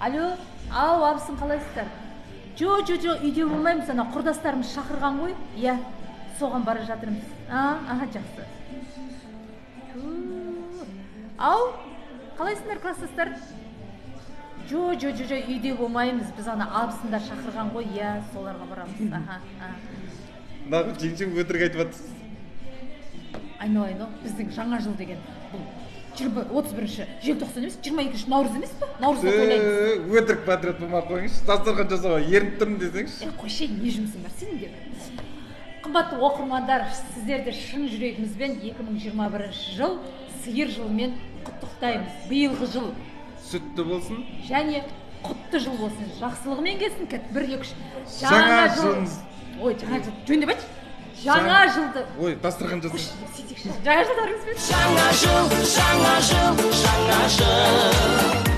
Алло, ау, абысын қалайсыздар? Жоқ, үйде болмаймыз, ана құрдастарымыз шақырған ғой. Иә, соған бара жатырмыз. Жақсы. Ау, қалайсыңдар, класстастар? Жоқ, үйде болмаймыз, біз ана абысындар шақырған ғой. Иә, соларға барамыз. Нағыз жеңшең өтірік айтып жатсыз. Айно, біздің жаңа жыл деген бұл 31-ші желтоқсан емес, 22-ші наурыз емес пе? Наурызда тойлаймыз. Өтірік патриот болмай қойыңызшы, дастархан жасауға ерініп тұрмын десеңізші. Қойшы, не жұмысың бар сенің де? Қымбатты оқырмандар, сіздерді шын жүрегімізбен 2021 жыл сиыр жылымен құттықтаймыз. Биылғы жыл Сүтті болсын. және құтты жыл болсын. Жақсылығымен келсін. 1 2 3. Жаңа жылыңыз. Ой, жаңа жыл. Жөндеп айтшы. Жаңа жылды. Ой, дастархан жасайық. Жаңа жылдарыңызбен. жаңа жыл